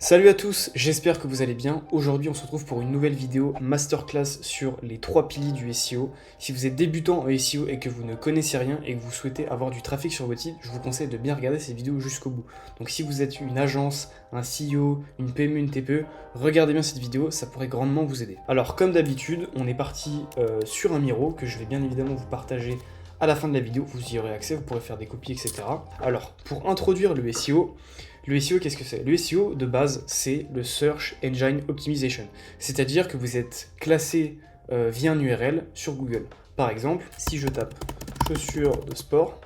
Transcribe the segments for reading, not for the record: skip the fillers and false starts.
Salut à tous, j'espère que vous allez bien. Aujourd'hui on se retrouve pour une nouvelle vidéo masterclass sur les 3 piliers du SEO. Si vous êtes débutant en SEO et que vous ne connaissez rien et que vous souhaitez avoir du trafic sur votre site, je vous conseille de bien regarder cette vidéo jusqu'au bout. Donc si vous êtes une agence, un CEO, une PME, une TPE, regardez bien cette vidéo, ça pourrait grandement vous aider. Alors comme d'habitude, on est parti sur un Miro que je vais bien évidemment vous partager à la fin de la vidéo, vous y aurez accès, vous pourrez faire des copies, etc. Alors, pour introduire le SEO, qu'est-ce que c'est? Le SEO, de base, c'est le Search Engine Optimization. C'est-à-dire que vous êtes classé via un URL sur Google. Par exemple, si je tape chaussures de sport,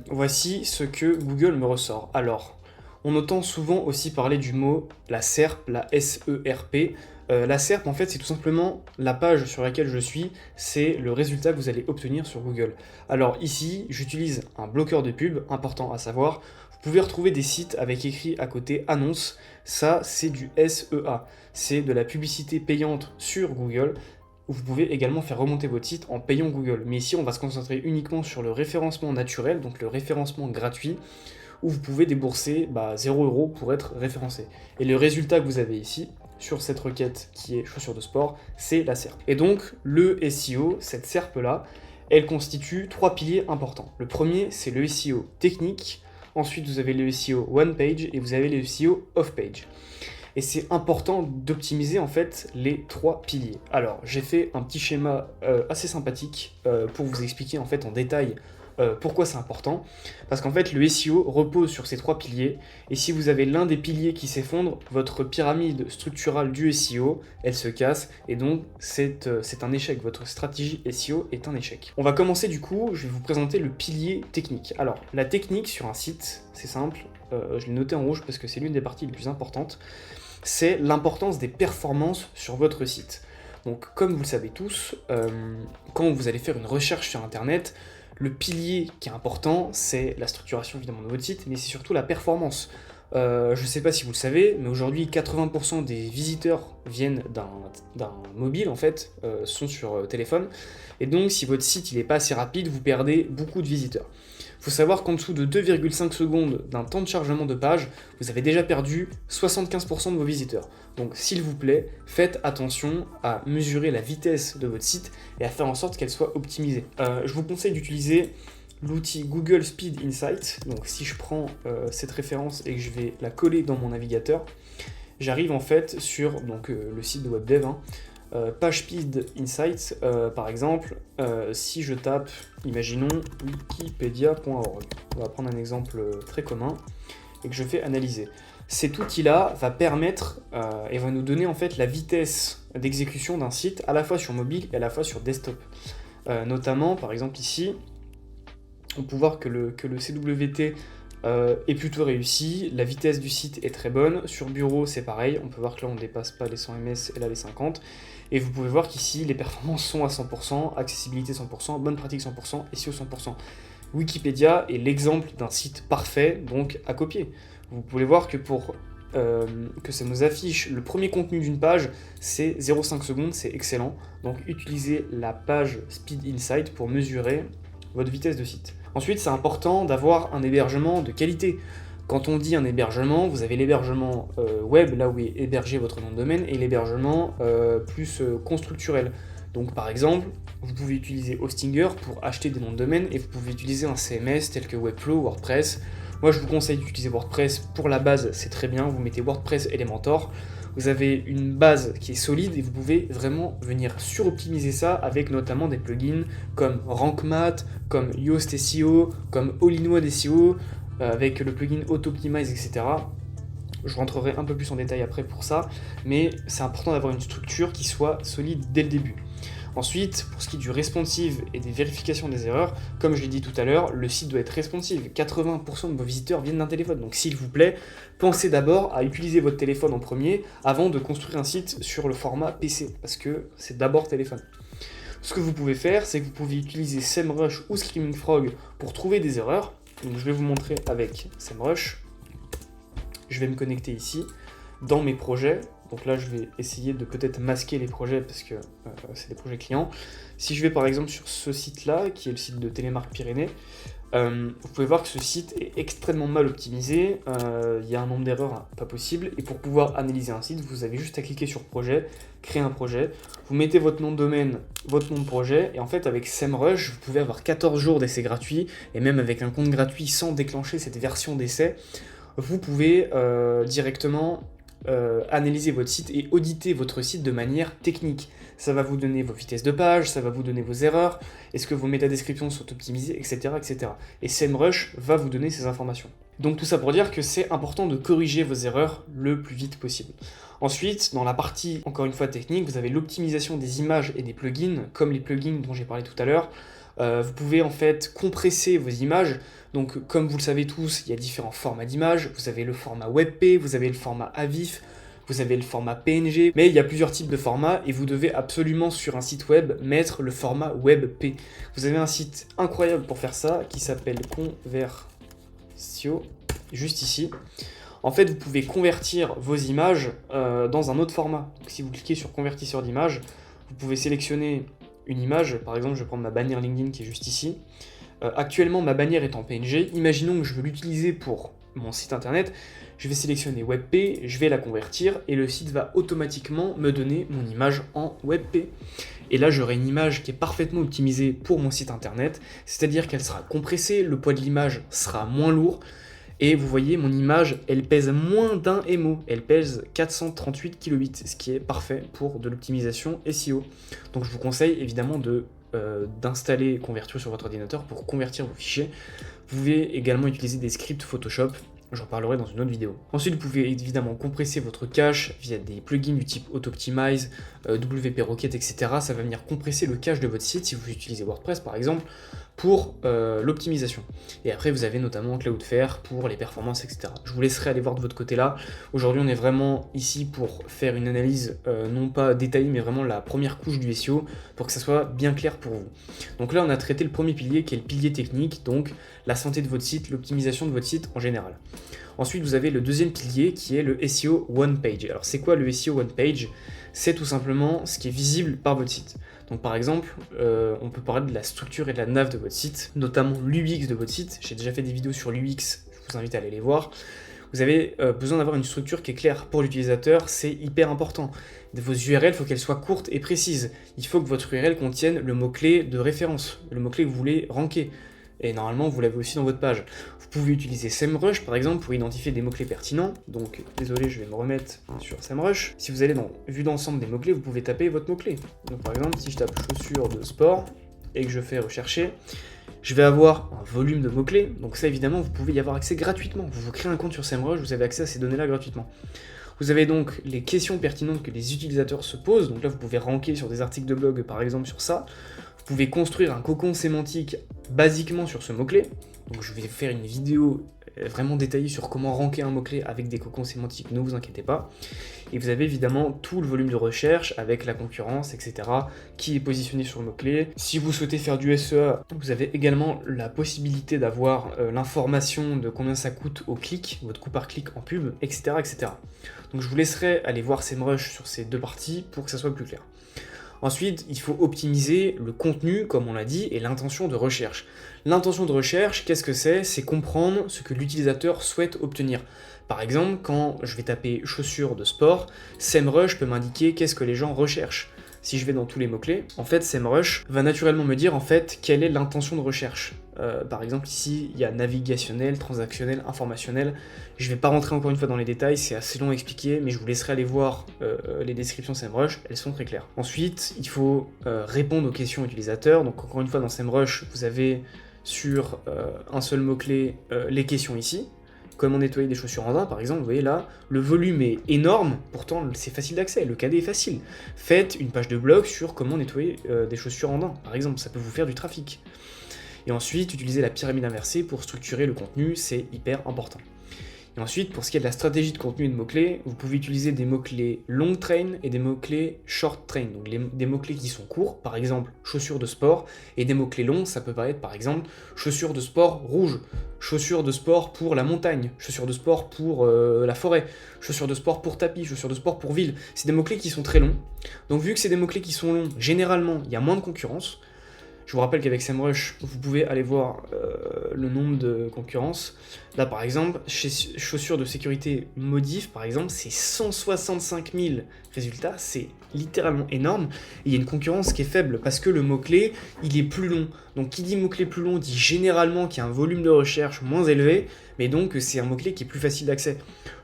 voici ce que Google me ressort. Alors, on entend souvent aussi parler du mot la SERP, la SERP. La SERP, en fait, c'est tout simplement la page sur laquelle je suis, c'est le résultat que vous allez obtenir sur Google. Alors ici, j'utilise un bloqueur de pub, important à savoir. Vous pouvez retrouver des sites avec écrit à côté annonce. Ça, c'est du SEA. C'est de la publicité payante sur Google. Vous pouvez également faire remonter votre site en payant Google. Mais ici, on va se concentrer uniquement sur le référencement naturel, donc le référencement gratuit, où vous pouvez débourser 0 € pour être référencé. Et le résultat que vous avez ici, sur cette requête qui est chaussures de sport, c'est la SERP. Et donc, le SEO, cette SERP-là, elle constitue 3 piliers importants. Le premier, c'est le SEO technique. Ensuite, vous avez le SEO one-page et vous avez le SEO off-page. Et c'est important d'optimiser en fait les 3 piliers. Alors, j'ai fait un petit schéma assez sympathique pour vous expliquer en fait en détail pourquoi c'est important. Parce qu'en fait, le SEO repose sur ces 3 piliers. Et si vous avez l'un des piliers qui s'effondre, votre pyramide structurale du SEO, elle se casse. Et donc, c'est un échec. Votre stratégie SEO est un échec. On va commencer du coup, je vais vous présenter le pilier technique. Alors, la technique sur un site, c'est simple. Je l'ai noté en rouge parce que c'est l'une des parties les plus importantes. C'est l'importance des performances sur votre site. Donc, comme vous le savez tous, quand vous allez faire une recherche sur Internet, le pilier qui est important, c'est la structuration évidemment de votre site, mais c'est surtout la performance. Je ne sais pas si vous le savez, mais aujourd'hui 80% des visiteurs viennent d'un mobile en fait, sont sur téléphone, et donc si votre site il n'est pas assez rapide, vous perdez beaucoup de visiteurs. Il faut savoir qu'en dessous de 2,5 secondes d'un temps de chargement de page, vous avez déjà perdu 75% de vos visiteurs. Donc s'il vous plaît, faites attention à mesurer la vitesse de votre site et à faire en sorte qu'elle soit optimisée. Je vous conseille d'utiliser l'outil Google Speed Insight. Donc si je prends cette référence et que je vais la coller dans mon navigateur, j'arrive en fait sur le site de WebDev, PageSpeed Insights, par exemple, si je tape, imaginons, wikipedia.org, on va prendre un exemple très commun, et que je fais analyser. Cet outil-là va permettre et va nous donner en fait la vitesse d'exécution d'un site à la fois sur mobile et à la fois sur desktop. Notamment, par exemple ici, on peut voir que le CWT est plutôt réussi, la vitesse du site est très bonne, sur bureau c'est pareil, on peut voir que là on ne dépasse pas les 100 ms et là les 50, et vous pouvez voir qu'ici les performances sont à 100%, accessibilité 100%, bonne pratique 100%, SEO 100%. Wikipédia est l'exemple d'un site parfait, donc à copier. Vous pouvez voir que pour que ça nous affiche le premier contenu d'une page, c'est 0,5 secondes, c'est excellent. Donc utilisez la page Speed Insight pour mesurer votre vitesse de site. Ensuite, c'est important d'avoir un hébergement de qualité. Quand on dit un hébergement, vous avez l'hébergement web, là où est hébergé votre nom de domaine, et l'hébergement plus constructurel. Donc par exemple, vous pouvez utiliser Hostinger pour acheter des noms de domaine, et vous pouvez utiliser un CMS tel que Webflow, WordPress. Moi je vous conseille d'utiliser WordPress pour la base, c'est très bien, vous mettez WordPress Elementor, vous avez une base qui est solide et vous pouvez vraiment venir suroptimiser ça avec notamment des plugins comme RankMath, comme Yoast SEO, comme All-in-One SEO, avec le plugin Auto-Optimize, etc. Je rentrerai un peu plus en détail après pour ça, mais c'est important d'avoir une structure qui soit solide dès le début. Ensuite, pour ce qui est du responsive et des vérifications des erreurs, comme je l'ai dit tout à l'heure, le site doit être responsive. 80% de vos visiteurs viennent d'un téléphone, donc s'il vous plaît, pensez d'abord à utiliser votre téléphone en premier avant de construire un site sur le format PC, parce que c'est d'abord téléphone. Ce que vous pouvez faire, c'est que vous pouvez utiliser SEMrush ou Screaming Frog pour trouver des erreurs. Donc je vais vous montrer avec SEMrush. Je vais me connecter ici. dans mes projets, donc là je vais essayer de peut-être masquer les projets parce que c'est des projets clients. Si je vais par exemple sur ce site-là, qui est le site de Télémarque Pyrénées, vous pouvez voir que ce site est extrêmement mal optimisé, il y a un nombre d'erreurs pas possible, et pour pouvoir analyser un site, vous avez juste à cliquer sur projet, créer un projet, vous mettez votre nom de domaine, votre nom de projet, et en fait avec SEMrush, vous pouvez avoir 14 jours d'essai gratuit, et même avec un compte gratuit sans déclencher cette version d'essai, vous pouvez directement analyser votre site et auditer votre site de manière technique. Ça va vous donner vos vitesses de page, ça va vous donner vos erreurs, est-ce que vos métadescriptions sont optimisées, etc. etc. Et SEMrush va vous donner ces informations. Donc tout ça pour dire que c'est important de corriger vos erreurs le plus vite possible. Ensuite, dans la partie, encore une fois technique, vous avez l'optimisation des images et des plugins, comme les plugins dont j'ai parlé tout à l'heure. Vous pouvez en fait compresser vos images. Donc comme vous le savez tous, il y a différents formats d'images. Vous avez le format WebP, vous avez le format AVIF, vous avez le format PNG, mais il y a plusieurs types de formats et vous devez absolument sur un site web mettre le format WebP. Vous avez un site incroyable pour faire ça qui s'appelle Conversio, juste ici. En fait, vous pouvez convertir vos images dans un autre format. Donc, si vous cliquez sur convertisseur d'images, vous pouvez sélectionner une image. Par exemple, je vais prendre ma bannière LinkedIn qui est juste ici. Actuellement, ma bannière est en PNG. Imaginons que je veux l'utiliser pour mon site internet. Je vais sélectionner WebP, je vais la convertir et le site va automatiquement me donner mon image en WebP. Et là, j'aurai une image qui est parfaitement optimisée pour mon site internet, c'est-à-dire qu'elle sera compressée, le poids de l'image sera moins lourd. Et vous voyez, mon image, elle pèse moins d'un MO, elle pèse 438 kb, ce qui est parfait pour de l'optimisation SEO. Donc je vous conseille évidemment d'installer Convertio sur votre ordinateur pour convertir vos fichiers. Vous pouvez également utiliser des scripts Photoshop, j'en parlerai dans une autre vidéo. Ensuite, vous pouvez évidemment compresser votre cache via des plugins du type AutoOptimize, WP Rocket, etc. Ça va venir compresser le cache de votre site si vous utilisez WordPress par exemple pour l'optimisation. Et après, vous avez notamment Cloudflare pour les performances, etc. Je vous laisserai aller voir de votre côté là. Aujourd'hui, on est vraiment ici pour faire une analyse non pas détaillée, mais vraiment la première couche du SEO pour que ça soit bien clair pour vous. Donc là, on a traité le premier pilier qui est le pilier technique, donc la santé de votre site, l'optimisation de votre site en général. Ensuite, vous avez le deuxième pilier qui est le SEO One Page. Alors, c'est quoi le SEO One Page? C'est tout simplement ce qui est visible par votre site. Donc, par exemple, on peut parler de la structure et de la nav de votre site, notamment l'UX de votre site. J'ai déjà fait des vidéos sur l'UX, je vous invite à aller les voir. Vous avez besoin d'avoir une structure qui est claire pour l'utilisateur, c'est hyper important. Vos URL, il faut qu'elles soient courtes et précises. Il faut que votre URL contienne le mot-clé de référence, le mot-clé que vous voulez ranker. Et normalement, vous l'avez aussi dans votre page. Vous pouvez utiliser SEMrush, par exemple, pour identifier des mots-clés pertinents. Donc, désolé, je vais me remettre sur SEMrush. Si vous allez dans vue d'ensemble des mots-clés, vous pouvez taper votre mot-clé. Donc, par exemple, si je tape chaussures de sport et que je fais rechercher, je vais avoir un volume de mots-clés. Donc ça, évidemment, vous pouvez y avoir accès gratuitement. Vous créez un compte sur SEMrush, vous avez accès à ces données-là gratuitement. Vous avez donc les questions pertinentes que les utilisateurs se posent. Donc là, vous pouvez ranker sur des articles de blog, par exemple, sur ça. Vous pouvez construire un cocon sémantique basiquement sur ce mot-clé. Donc je vais faire une vidéo vraiment détaillée sur comment ranker un mot-clé avec des cocons sémantiques, ne vous inquiétez pas. Et vous avez évidemment tout le volume de recherche avec la concurrence, etc. qui est positionné sur le mot-clé. Si vous souhaitez faire du SEA, vous avez également la possibilité d'avoir l'information de combien ça coûte au clic, votre coût par clic en pub, etc. etc. Donc je vous laisserai aller voir SEMrush sur ces deux parties pour que ça soit plus clair. Ensuite, il faut optimiser le contenu, comme on l'a dit, et l'intention de recherche. L'intention de recherche, qu'est-ce que c'est? C'est comprendre ce que l'utilisateur souhaite obtenir. Par exemple, quand je vais taper chaussures de sport, SEMrush peut m'indiquer qu'est-ce que les gens recherchent. Si je vais dans tous les mots-clés, en fait, SEMrush va naturellement me dire en fait quelle est l'intention de recherche. Par exemple, ici, il y a navigationnel, transactionnel, informationnel. Je ne vais pas rentrer encore une fois dans les détails, c'est assez long à expliquer, mais je vous laisserai aller voir les descriptions SEMrush, elles sont très claires. Ensuite, il faut répondre aux questions utilisateurs. Donc encore une fois, dans SEMrush, vous avez sur un seul mot-clé les questions ici. Comment nettoyer des chaussures en daim, par exemple, vous voyez là, le volume est énorme, pourtant c'est facile d'accès, le KD est facile. Faites une page de blog sur comment nettoyer des chaussures en daim, par exemple, ça peut vous faire du trafic. Et ensuite, utilisez la pyramide inversée pour structurer le contenu, c'est hyper important. Et ensuite, pour ce qui est de la stratégie de contenu et de mots-clés, vous pouvez utiliser des mots-clés long train et des mots-clés short train, donc des mots-clés qui sont courts, par exemple chaussures de sport, et des mots-clés longs, ça peut paraître par exemple chaussures de sport rouge, chaussures de sport pour la montagne, chaussures de sport pour la forêt, chaussures de sport pour tapis, chaussures de sport pour ville. C'est des mots-clés qui sont très longs. Donc vu que c'est des mots-clés qui sont longs, généralement, il y a moins de concurrence. Je vous rappelle qu'avec SEMrush, vous pouvez aller voir le nombre de concurrences. Là, par exemple, chez chaussures de sécurité modif, par exemple, c'est 165 000 résultats. C'est littéralement énorme. Et il y a une concurrence qui est faible parce que le mot-clé, il est plus long. Donc, qui dit mot-clé plus long dit généralement qu'il y a un volume de recherche moins élevé, mais donc c'est un mot-clé qui est plus facile d'accès.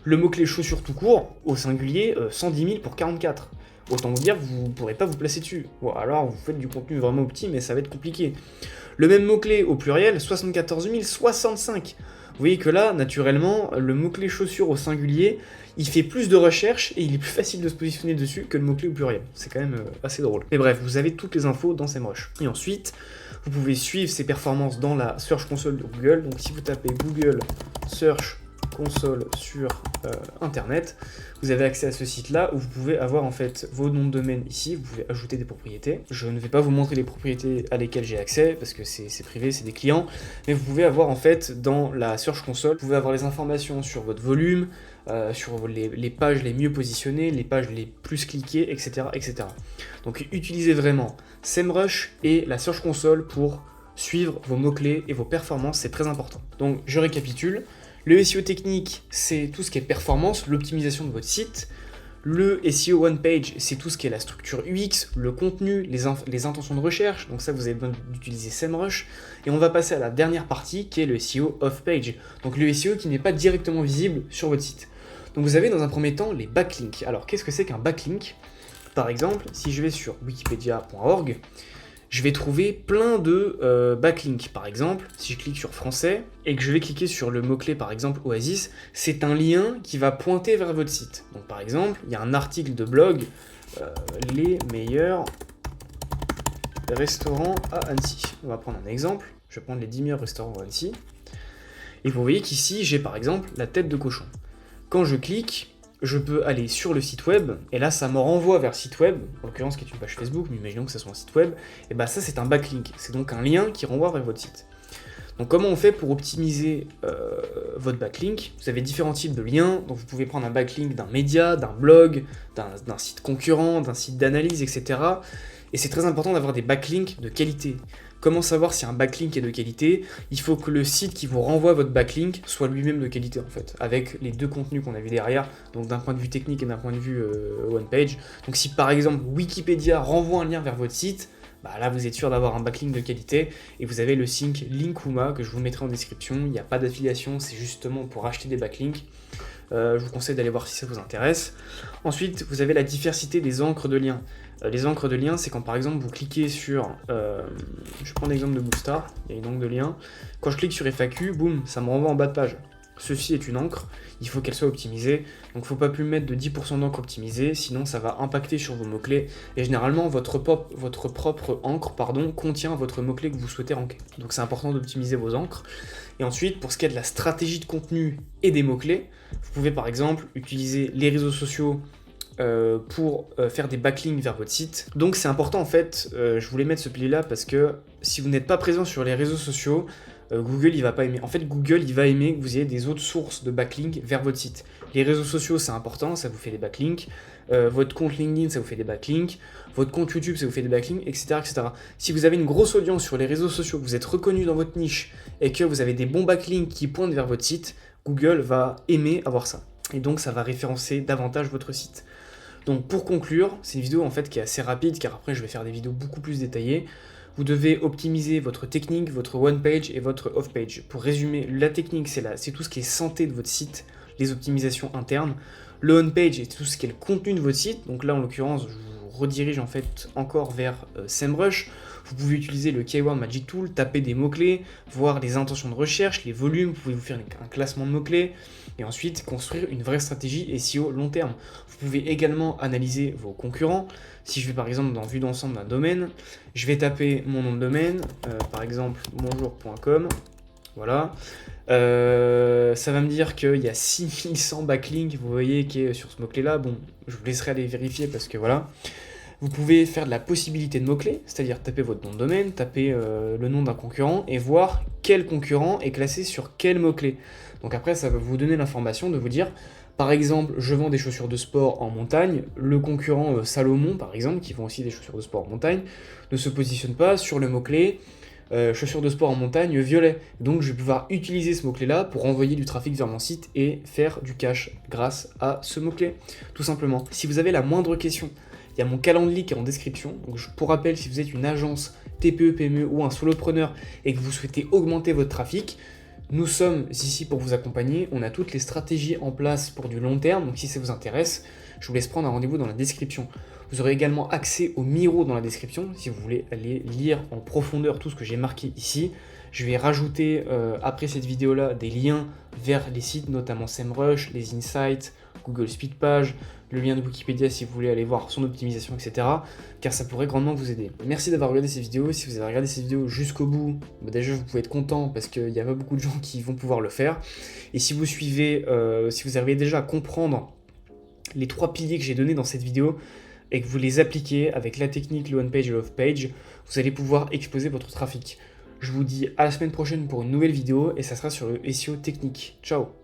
Le mot-clé chaussure tout court, au singulier, 110 000 pour 44. Autant vous dire que vous ne pourrez pas vous placer dessus. Ou alors vous faites du contenu vraiment petit, mais ça va être compliqué. Le même mot-clé au pluriel, 74 065. Vous voyez que là, naturellement, le mot-clé chaussure au singulier, il fait plus de recherche et il est plus facile de se positionner dessus que le mot-clé au pluriel. C'est quand même assez drôle. Mais bref, vous avez toutes les infos dans SEMrush. Et ensuite, vous pouvez suivre ses performances dans la Search Console de Google. Donc si vous tapez Google Search Console sur internet, vous avez accès à ce site là où vous pouvez avoir en fait vos noms de domaine ici, vous pouvez ajouter des propriétés. Je ne vais pas vous montrer les propriétés à lesquelles j'ai accès parce que c'est privé, c'est des clients, mais vous pouvez avoir en fait dans la Search Console, vous pouvez avoir les informations sur votre volume, sur les pages les mieux positionnées, les pages les plus cliquées, etc. etc. Donc utilisez vraiment SEMrush et la Search Console pour suivre vos mots-clés et vos performances, c'est très important. Donc je récapitule. Le SEO technique, c'est tout ce qui est performance, l'optimisation de votre site. Le SEO one page, c'est tout ce qui est la structure UX, le contenu, les intentions de recherche. Donc ça, vous avez besoin d'utiliser SEMrush. Et on va passer à la dernière partie qui est le SEO off page. Donc le SEO qui n'est pas directement visible sur votre site. Donc vous avez dans un premier temps les backlinks. Alors qu'est-ce que c'est qu'un backlink ? Par exemple, si je vais sur wikipedia.org, je vais trouver plein de backlinks. Par exemple, si je clique sur français et que je vais cliquer sur le mot-clé par exemple Oasis, c'est un lien qui va pointer vers votre site. Donc par exemple, il y a un article de blog, les meilleurs restaurants à Annecy. On va prendre un exemple, je vais prendre les 10 meilleurs restaurants à Annecy. Et vous voyez qu'ici, j'ai par exemple la tête de cochon. Quand je clique, je peux aller sur le site web, et là ça me renvoie vers le site web, en l'occurrence qui est une page Facebook, mais imaginons que ça soit un site web, et bah ça c'est un backlink, c'est donc un lien qui renvoie vers votre site. Donc comment on fait pour optimiser votre backlink ? Vous avez différents types de liens, donc vous pouvez prendre un backlink d'un média, d'un blog, d'un site concurrent, d'un site d'analyse, etc. Et c'est très important d'avoir des backlinks de qualité. Comment savoir si un backlink est de qualité ? Il faut que le site qui vous renvoie votre backlink soit lui-même de qualité en fait, avec les deux contenus qu'on a vu derrière, donc d'un point de vue technique et d'un point de vue one page. Donc si par exemple Wikipédia renvoie un lien vers votre site, bah là vous êtes sûr d'avoir un backlink de qualité, et vous avez le sync Linkuma que je vous mettrai en description. Il n'y a pas d'affiliation, c'est justement pour acheter des backlinks. Je vous conseille d'aller voir si ça vous intéresse. Ensuite, vous avez la diversité des encres de liens. Les encres de liens, c'est quand par exemple vous cliquez sur... je prends l'exemple de Bookstar, il y a une encre de lien. Quand je clique sur FAQ, boum, ça me renvoie en bas de page. Ceci est une encre, il faut qu'elle soit optimisée. Donc il ne faut pas plus mettre de 10% d'encre optimisée, sinon ça va impacter sur vos mots-clés. Et généralement, votre propre encre contient votre mot-clé que vous souhaitez ranker. Donc c'est important d'optimiser vos encres. Et ensuite, pour ce qui est de la stratégie de contenu et des mots-clés, vous pouvez par exemple utiliser les réseaux sociaux pour faire des backlinks vers votre site. Donc c'est important en fait, je voulais mettre ce pilier là parce que si vous n'êtes pas présent sur les réseaux sociaux, Google il va pas aimer. En fait Google il va aimer que vous ayez des autres sources de backlinks vers votre site. Les réseaux sociaux c'est important, ça vous fait des backlinks. Votre compte LinkedIn ça vous fait des backlinks. Votre compte YouTube ça vous fait des backlinks, etc., etc. Si vous avez une grosse audience sur les réseaux sociaux, que vous êtes reconnu dans votre niche et que vous avez des bons backlinks qui pointent vers votre site, Google va aimer avoir ça. Et donc ça va référencer davantage votre site. Donc pour conclure, c'est une vidéo en fait qui est assez rapide car après je vais faire des vidéos beaucoup plus détaillées. Vous devez optimiser votre technique, votre one page et votre off page. Pour résumer, la technique c'est tout ce qui est santé de votre site, les optimisations internes. Le on page c'est tout ce qui est le contenu de votre site. Donc là en l'occurrence, je vous redirige en fait encore vers SEMrush. Vous pouvez utiliser le Keyword Magic Tool, taper des mots-clés, voir les intentions de recherche, les volumes, vous pouvez vous faire un classement de mots-clés et ensuite construire une vraie stratégie SEO long terme. Vous pouvez également analyser vos concurrents. Si je vais par exemple dans vue d'ensemble d'un domaine, je vais taper mon nom de domaine, par exemple bonjour.com. Voilà. Ça va me dire qu'il y a 6100 backlinks, vous voyez, qui est sur ce mot-clé-là. Bon, je vous laisserai aller vérifier parce que voilà. Vous pouvez faire de la possibilité de mots-clés, c'est-à-dire taper votre nom de domaine, taper le nom d'un concurrent et voir quel concurrent est classé sur quel mot-clé. Donc après, ça va vous donner l'information de vous dire, par exemple, je vends des chaussures de sport en montagne, le concurrent Salomon, par exemple, qui vend aussi des chaussures de sport en montagne, ne se positionne pas sur le mot-clé chaussures de sport en montagne violet. Donc je vais pouvoir utiliser ce mot-clé-là pour envoyer du trafic vers mon site et faire du cash grâce à ce mot-clé, tout simplement. Si vous avez la moindre question, il y a mon calendrier qui est en description. Donc pour rappel, si vous êtes une agence TPE, PME ou un solopreneur et que vous souhaitez augmenter votre trafic, nous sommes ici pour vous accompagner. On a toutes les stratégies en place pour du long terme. Donc si ça vous intéresse, je vous laisse prendre un rendez-vous dans la description. Vous aurez également accès au Miro dans la description si vous voulez aller lire en profondeur tout ce que j'ai marqué ici. Je vais rajouter après cette vidéo-là des liens vers les sites, notamment SEMrush, les Insights, Google Speedpage, le lien de Wikipédia si vous voulez aller voir son optimisation, etc. Car ça pourrait grandement vous aider. Merci d'avoir regardé cette vidéo. Si vous avez regardé cette vidéo jusqu'au bout, déjà vous pouvez être content parce qu'il n'y a pas beaucoup de gens qui vont pouvoir le faire. Et si vous suivez, si vous arrivez déjà à comprendre les 3 piliers que j'ai donnés dans cette vidéo, et que vous les appliquez avec la technique low on page et off page, vous allez pouvoir exploser votre trafic. Je vous dis à la semaine prochaine pour une nouvelle vidéo et ça sera sur le SEO technique. Ciao!